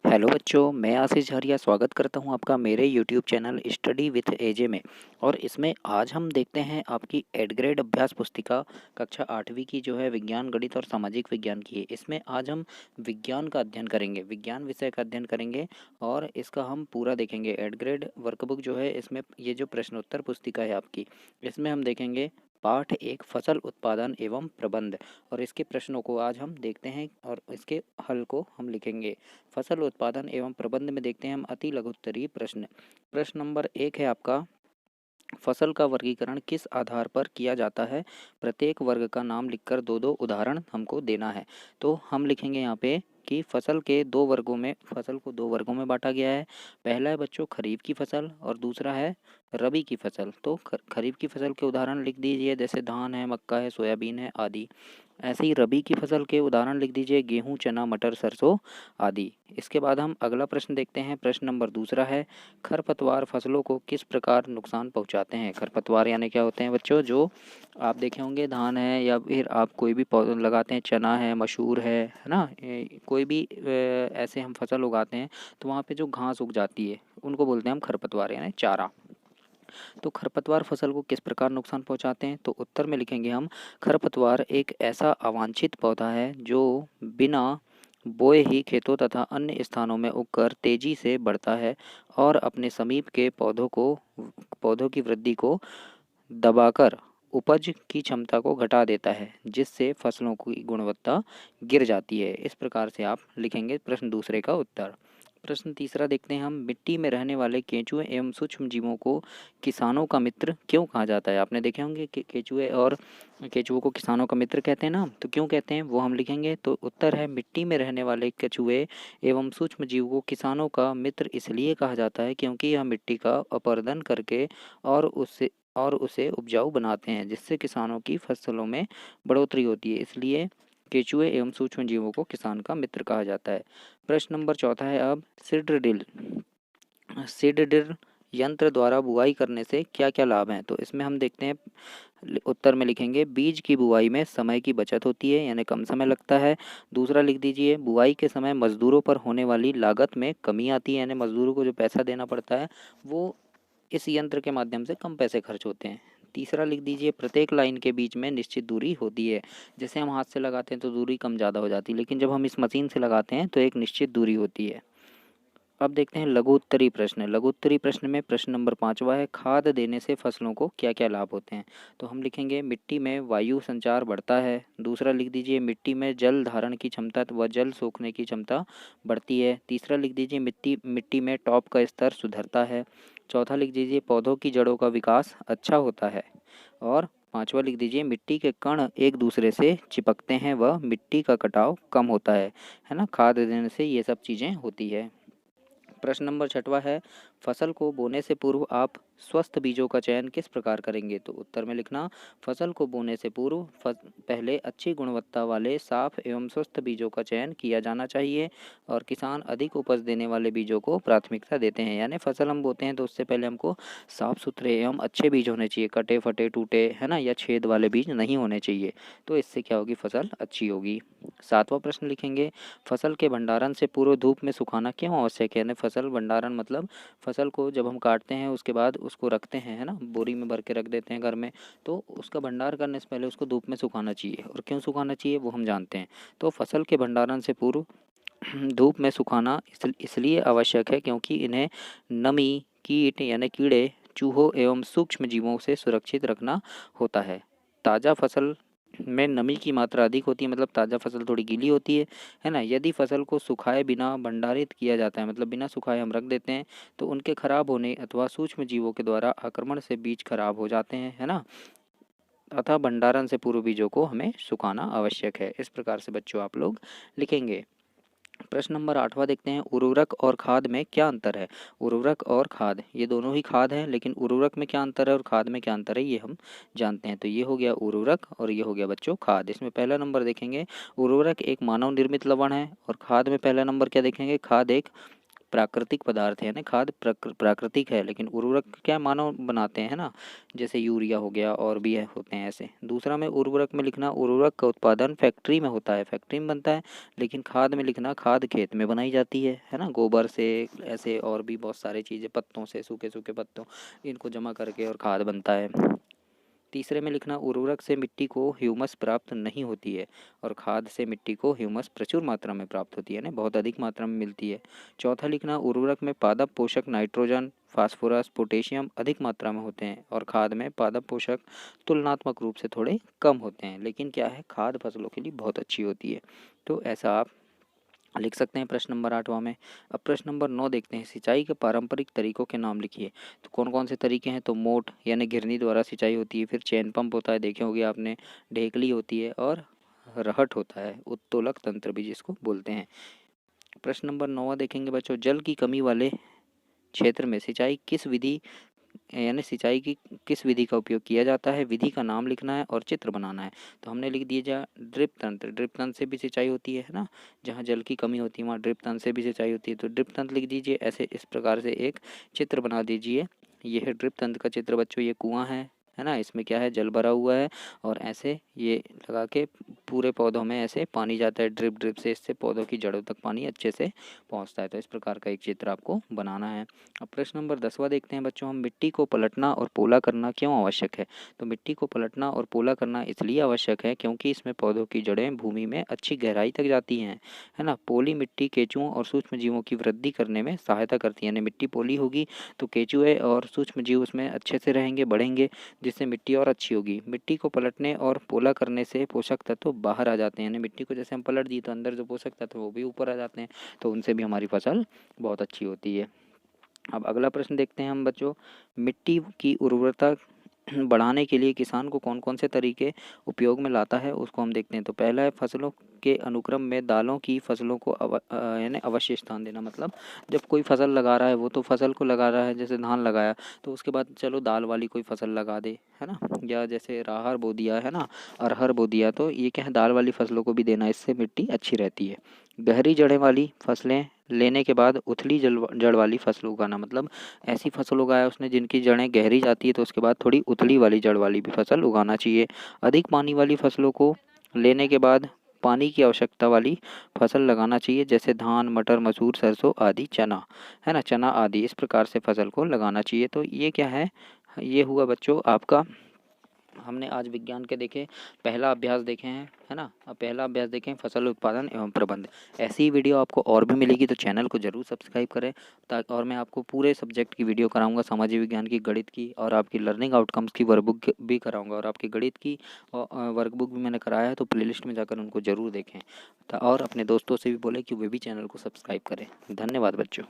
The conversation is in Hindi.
हेलो बच्चों, मैं आशीष झारिया स्वागत करता हूं आपका मेरे यूट्यूब चैनल स्टडी विथ एजे में। और इसमें आज हम देखते हैं आपकी एड ग्रेड अभ्यास पुस्तिका कक्षा 8वीं की जो है विज्ञान, गणित और सामाजिक विज्ञान की है। इसमें आज हम विज्ञान का अध्ययन करेंगे, विज्ञान विषय का अध्ययन करेंगे और इसका हम पूरा देखेंगे। एड ग्रेड वर्कबुक जो है इसमें ये जो प्रश्नोत्तर पुस्तिका है आपकी, इसमें हम देखेंगे पाठ 1 फसल उत्पादन एवं प्रबंध। और इसके प्रश्नों को आज हम देखते हैं और इसके हल को हम लिखेंगे। फसल उत्पादन एवं प्रबंध में देखते हैं हम अति लघुत्तरीय प्रश्न। प्रश्न नंबर 1 है आपका, फसल का वर्गीकरण किस आधार पर किया जाता है? प्रत्येक वर्ग का नाम लिखकर दो दो उदाहरण हमको देना है। तो हम लिखेंगे यहाँ पे कि फसल को दो वर्गों में बांटा गया है। पहला है बच्चों खरीफ की फसल और दूसरा है रबी की फसल। तो खरीफ की फसल के उदाहरण लिख दीजिए, जैसे धान है, मक्का है, सोयाबीन है आदि। ऐसे ही रबी की फसल के उदाहरण लिख दीजिए, गेहूँ, चना, मटर, सरसों आदि। इसके बाद हम अगला प्रश्न देखते हैं। प्रश्न नंबर दूसरा है, खरपतवार फसलों को किस प्रकार नुकसान पहुंचाते हैं? खरपतवार यानी क्या होते हैं बच्चों? जो आप देखे होंगे धान है या फिर आप कोई भी पौधा लगाते हैं, चना है, मसूर है ना, कोई भी ऐसे हम फसल उगाते हैं तो वहाँ पे जो घास उग जाती है उनको बोलते हैं हम खरपतवार यानी चारा। तो खरपतवार फसल को किस प्रकार नुकसान पहुंचाते हैं? तो उत्तर में लिखेंगे हम, खरपतवार एक ऐसा अवांछित पौधा है जो बिना बोए ही खेतों तथा अन्य स्थानों में उगकर तेजी से बढ़ता है और अपने समीप के पौधों की वृद्धि को दबाकर उपज की क्षमता को घटा देता है, जिससे फसलों की गुणवत्ता गिर जाती है। इस प्रकार से आप लिखेंगे प्रश्न दूसरे का उत्तर। प्रश्न तीसरा देखते हैं हम, मिट्टी में रहने वाले केंचुए एवं सूक्ष्म जीवों को किसानों का मित्र क्यों कहा जाता है? आपने देखे होंगे कि केंचुओं को किसानों का मित्र कहते हैं ना, तो क्यों कहते हैं वो हम लिखेंगे। तो उत्तर है, मिट्टी में रहने वाले केंचुए एवं सूक्ष्म जीवों को किसानों का मित्र इसलिए कहा जाता है क्योंकि यह मिट्टी का अपरदन करके और उसे उपजाऊ बनाते हैं, जिससे किसानों की फसलों में बढ़ोतरी होती है। इसलिए केंचुए एवं सूक्ष्म जीवों को किसान का मित्र कहा जाता है। प्रश्न नंबर चौथा है अब, सीड ड्रिल यंत्र द्वारा बुआई करने से क्या क्या लाभ हैं? तो इसमें हम देखते हैं, उत्तर में लिखेंगे, बीज की बुआई में समय की बचत होती है यानी कम समय लगता है। दूसरा लिख दीजिए, बुआई के समय मजदूरों पर होने वाली लागत में कमी आती है यानी मजदूरों को जो पैसा देना पड़ता है वो इस यंत्र के माध्यम से कम पैसे खर्च होते हैं। तीसरा लिख दीजिए, प्रत्येक लाइन के बीच में निश्चित दूरी होती है। जैसे हम हाथ से लगाते हैं तो दूरी कम ज़्यादा हो जाती है, लेकिन जब हम इस मशीन से लगाते हैं तो एक निश्चित दूरी होती है। अब देखते हैं लघु उत्तरी प्रश्न। लघु उत्तरी प्रश्न में प्रश्न नंबर 5वां है, खाद देने से फसलों को क्या क्या लाभ होते हैं? तो हम लिखेंगे, मिट्टी में वायु संचार बढ़ता है। दूसरा लिख दीजिए, मिट्टी में जल धारण की क्षमता व जल सोखने की क्षमता बढ़ती है। तीसरा लिख दीजिए, मिट्टी में टॉप का स्तर सुधरता है। चौथा लिख दीजिए, पौधों की जड़ों का विकास अच्छा होता है। और पांचवा लिख दीजिए, मिट्टी के कण एक दूसरे से चिपकते हैं व मिट्टी का कटाव कम होता है ना। खाद देने से ये सब चीज़ें होती है। प्रश्न नंबर 6वां है, फसल को बोने से पूर्व आप स्वस्थ बीजों का चयन किस प्रकार करेंगे? तो उत्तर में लिखना, फसल को बोने से पूर्व पहले अच्छी गुणवत्ता वाले साफ एवं स्वस्थ बीजों का चयन किया जाना चाहिए और किसान अधिक उपज देने वाले बीजों को प्राथमिकता देते हैं। यानी फसल हम बोते हैं तो उससे पहले हमको साफ सुथरे एवं अच्छे बीज होने चाहिए, कटे फटे टूटे है ना, या छेद वाले बीज नहीं होने चाहिए। तो इससे क्या होगी, फसल अच्छी होगी। 7वां प्रश्न लिखेंगे, फसल के भंडारण से पूर्व धूप में सुखाना क्यों आवश्यक है? यानी फसल भंडारण मतलब फसल को जब हम काटते हैं उसके बाद उसको रखते हैं है ना, बोरी में भर के रख देते हैं घर में, तो उसका भंडार करने से पहले उसको धूप में सुखाना चाहिए। और क्यों सुखाना चाहिए वो हम जानते हैं। तो फसल के भंडारण से पूर्व धूप में सुखाना इसलिए आवश्यक है क्योंकि इन्हें नमी, कीट यानी कीड़े, चूहों एवं सूक्ष्म जीवों से सुरक्षित रखना होता है। ताज़ा फसल में नमी की मात्रा अधिक होती है, मतलब ताज़ा फसल थोड़ी गीली होती है ना। यदि फसल को सुखाए बिना भंडारित किया जाता है, मतलब बिना सुखाए हम रख देते हैं, तो उनके खराब होने अथवा सूक्ष्म जीवों के द्वारा आक्रमण से बीज खराब हो जाते हैं है ना। अतः भंडारण से पूर्व बीजों को हमें सुखाना आवश्यक है। इस प्रकार से बच्चों आप लोग लिखेंगे। प्रश्न नंबर 8वां देखते हैं, उर्वरक और खाद में क्या अंतर है? उर्वरक और खाद ये दोनों ही खाद हैं, लेकिन उर्वरक में क्या अंतर है और खाद में क्या अंतर है ये हम जानते हैं। तो ये हो गया उर्वरक और ये हो गया बच्चों खाद। इसमें पहला नंबर देखेंगे, उर्वरक एक मानव निर्मित लवण है और खाद में पहला नंबर क्या देखेंगे, खाद एक प्राकृतिक पदार्थ है, यानी खाद प्राकृतिक है, लेकिन उर्वरक क्या मानव बनाते हैं ना, जैसे यूरिया हो गया और भी होते हैं ऐसे। दूसरा में उर्वरक में लिखना, उर्वरक का उत्पादन फैक्ट्री में होता है, फैक्ट्री में बनता है। लेकिन खाद में लिखना, खाद खेत में बनाई जाती है ना, गोबर से ऐसे और भी बहुत सारी चीज़ें, पत्तों से, सूखे सूखे पत्तों, इनको जमा करके और खाद बनता है। तीसरे में लिखना, उर्वरक से मिट्टी को ह्यूमस प्राप्त नहीं होती है और खाद से मिट्टी को ह्यूमस प्रचुर मात्रा में प्राप्त होती है, ना बहुत अधिक मात्रा में मिलती है। चौथा लिखना, उर्वरक में पादप पोषक नाइट्रोजन, फास्फोरस, पोटेशियम अधिक मात्रा में होते हैं और खाद में पादप पोषक तुलनात्मक रूप से थोड़े कम होते हैं, लेकिन क्या है, खाद फसलों के लिए बहुत अच्छी होती है। तो ऐसा आप लिख सकते हैं प्रश्न नंबर 8वां में। अब प्रश्न नंबर 9 देखते हैं, सिंचाई के पारंपरिक तरीकों के नाम लिखिए। तो कौन कौन से तरीके हैं, तो मोट यानी घिरनी द्वारा सिंचाई होती है, फिर चैन पंप होता है, देखे होंगे आपने, ढेकली होती है और रहट होता है, उत्तोलक तंत्र भी जिसको बोलते हैं। प्रश्न नंबर 9 देखेंगे बच्चों, जल की कमी वाले क्षेत्र में सिंचाई किस विधि यानी सिंचाई की किस विधि का उपयोग किया जाता है, विधि का नाम लिखना है और चित्र बनाना है। तो हमने लिख दिया जा ड्रिप तंत्र, ड्रिप तंत्र से भी सिंचाई होती है ना, जहाँ जल की कमी होती है वहाँ ड्रिप तंत्र से भी सिंचाई होती है। तो ड्रिप तंत्र लिख दीजिए, ऐसे इस प्रकार से एक चित्र बना दीजिए। ये है ड्रिप तंत्र का चित्र बच्चों, ये कुआं है ना, इसमें क्या है, जल भरा हुआ है और ऐसे ये लगा के पूरे पौधों में ऐसे पानी जाता है ड्रिप ड्रिप से, इससे पौधों की जड़ों तक पानी अच्छे से पहुंचता है। तो इस प्रकार का एक चित्र आपको बनाना है। अब प्रश्न नंबर 10वां देखते हैं बच्चों हम, मिट्टी को पलटना और पोला करना क्यों आवश्यक है। तो मिट्टी को पलटना और पोला करना इसलिए आवश्यक है क्योंकि इसमें पौधों की जड़ें भूमि में अच्छी गहराई तक जाती हैं, है ना। पोली मिट्टी केंचुओं और सूक्ष्म जीवों की वृद्धि करने में सहायता करती है, यानी मिट्टी पोली होगी तो केंचुए और सूक्ष्म जीव उसमें अच्छे से रहेंगे, बढ़ेंगे, जिससे मिट्टी और अच्छी होगी। मिट्टी को पलटने और पोला करने से पोषक तत्व बाहर आ जाते हैं, यानी मिट्टी को जैसे हम पलट दिए तो अंदर जो पोषक तत्व वो भी ऊपर आ जाते हैं, तो उनसे भी हमारी फसल बहुत अच्छी होती है। अब अगला प्रश्न देखते हैं हम बच्चों, मिट्टी की उर्वरता बढ़ाने के लिए किसान को कौन कौन से तरीके उपयोग में लाता है, उसको हम देखते हैं। तो पहला है, फसलों के अनुक्रम में दालों की फसलों को यानी अवश्य स्थान देना। मतलब जब कोई फसल लगा रहा है, वो तो फसल को लगा रहा है, जैसे धान लगाया तो उसके बाद चलो दाल वाली कोई फसल लगा दे, है ना, या जैसे राहर बो दिया, है ना, अरहर बो दिया, तो ये क्या है, दाल वाली फसलों को भी देना, इससे मिट्टी अच्छी रहती है। गहरी जड़ें वाली फसलें लेने के बाद उथली जड़ वाली फसल उगाना, मतलब ऐसी फसल उगाया उसने जिनकी जड़ें गहरी जाती है, तो उसके बाद थोड़ी उथली वाली जड़ वाली भी फसल उगाना चाहिए। अधिक पानी वाली फसलों को लेने के बाद पानी की आवश्यकता वाली फसल लगाना चाहिए, जैसे धान, मटर, मसूर, सरसों आदि, चना, है ना, चना आदि, इस प्रकार से फसल को लगाना चाहिए। तो ये क्या ये हुआ बच्चों आपका, हमने आज विज्ञान के देखे पहला अभ्यास देखे हैं, है ना। अब पहला अभ्यास देखें, फसल उत्पादन एवं प्रबंध। ऐसी ही वीडियो आपको और भी मिलेगी, तो चैनल को जरूर सब्सक्राइब करें, ताकि और मैं आपको पूरे सब्जेक्ट की वीडियो कराऊंगा, सामाजिक विज्ञान की, गणित की, और आपकी लर्निंग आउटकम्स की वर्कबुक भी कराऊंगा, और आपकी गणित की वर्कबुक भी मैंने कराया है, तो प्लेलिस्ट में जाकर उनको ज़रूर देखें, और अपने दोस्तों से भी बोले कि वे भी चैनल को सब्सक्राइब करें। धन्यवाद बच्चों।